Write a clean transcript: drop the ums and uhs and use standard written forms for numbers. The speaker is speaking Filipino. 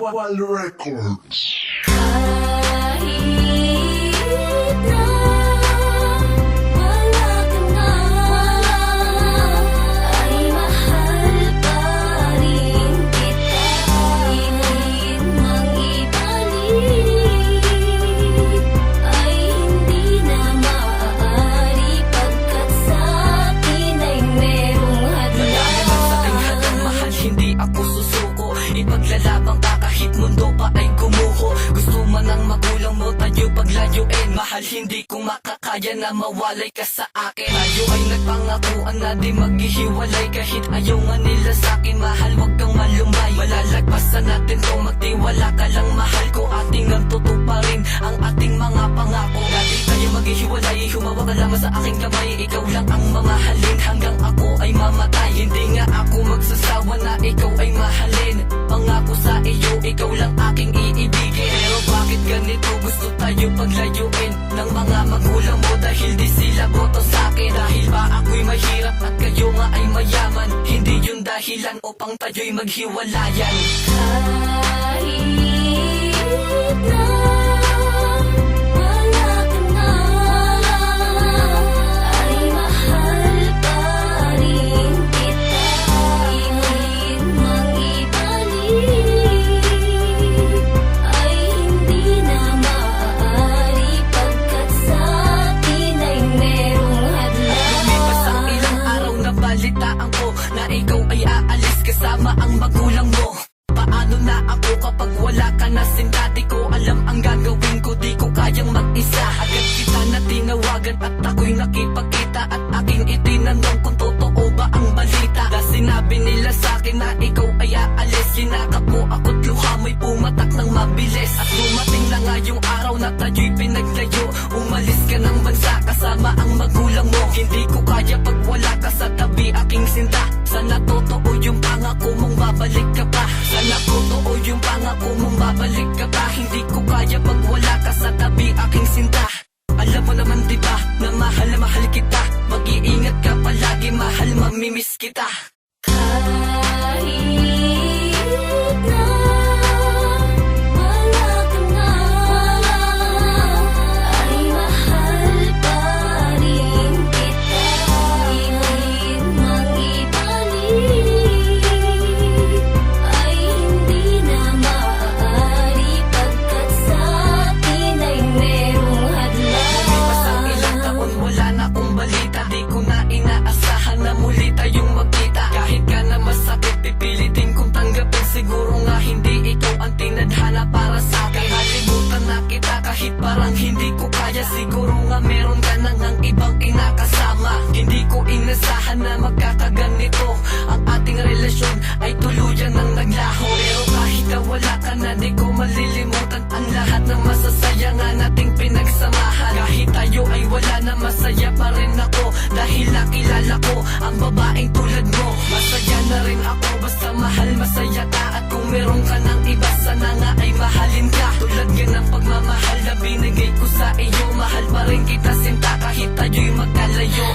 Wal Records. Kahit na wala ka na, ay mahal pa rin kita. Pilit mang ibalik, ay hindi na maaari, pagkat sa akin ay merong hadlang. Sa aking hadlang mahal, hindi ako susuko. Ipaglalabang ka kahit mundo pa ay gumuho. Gusto man ang magulang mo tayo paglayuin. Mahal, hindi ko makakaya na mawalay ka sa akin. Tayo ay nagpangakuan na di maghihiwalay. Kahit ayaw nga nila sa'kin, mahal, wag kang malumay. Malalagpasan natin to, magtiwala ka lang, mahal ko. Ating ang tutuparin ang ating mga pangako. Dati tayo maghihiwalay, humawa ka lamang sa aking kamay. Ikaw lang ang mamahalin hanggang ako ay mamatay. Hindi nga ako magsasawa na ikaw ay mahalin. Pangako sa iyo, ikaw lang aking iibigin. Pero bakit ganito, gusto tayo paglayuin ng mga magulang mo, dahil di sila boto sa'kin. Dahil ba ako'y mahirap at kayo nga ay mayaman, hindi yun dahilan upang tayo'y maghiwalayan. Kahit na wala ka na, ay mahal pa rin kita. Pilit mang ibalik, ay hindi na maaari, pagkat sa akin ay merong hadlang. Lumipas ang ilang araw na balitaan ko na ikaw ay aalis kasama ang magulang mo. Paano na ako kapag wala ka na, sinta? Di ko alam ang gagawin ko, di ko kayang mag-isa. Agad kita na tinawagan at ako'y nakipagkita, at aking itinanong kung totoo ba ang balita. Na sinabi nila sa'kin na ikaw ay aalis. Sinakap mo ako't luha mo'y pumatak ng mabilis. At dumating na nga yung araw na tayo'y pinaglayo. Umalis ka ng bansa kasama ang magulang mo. Hindi ko kaya pag wala ka sa tabi, aking sinta. Sana totoo yung pangako mong babalik ka pa. Sana totoo yung pangako mong babalik ka pa. Hindi ko kaya pag wala ka sa tabi, aking sinta. Alam mo naman diba na mahal kita. Mag-iingat ka palagi, mahal, mamimiss kita. Kahit na wala ka na, ay mahal pa rin kita. Pilit mang ibalik, ay hindi na maaari, pagkat sa akin ay merong hadlang. Lumipas ang ilang taon, wala na akong balita. Di ko na inaasahan na muli tayong magkita. Kahit ka na masakit, pipilitin kong tanggapin. Siguro nga hindi ikaw ang tinadhana para sa'kin. Halimutan na kita kahit parang hindi ko kaya. Siguro nga meron ka na ngang ibang inakasama. Hindi ko inasahan na magkakaganito. Ang ating relasyon ay tuluyan ng naglaho. Pero kahit na wala ka na, di ko malilimutan ang lahat ng masasaya nga nating pinagsamahan. Kahit tayo ay wala na, masaya pa rin ako, dahil nakilala ko ang babaeng tulad mo. Masaya na rin ako basta mahal, masaya ka. At kung meron ka ng iba, sana nga ay mahalin ka. Tulad nga ng pagmamahal na binigay ko sa iyo, mahal pa rin kita, sinta, kahit tayo'y magkalayo.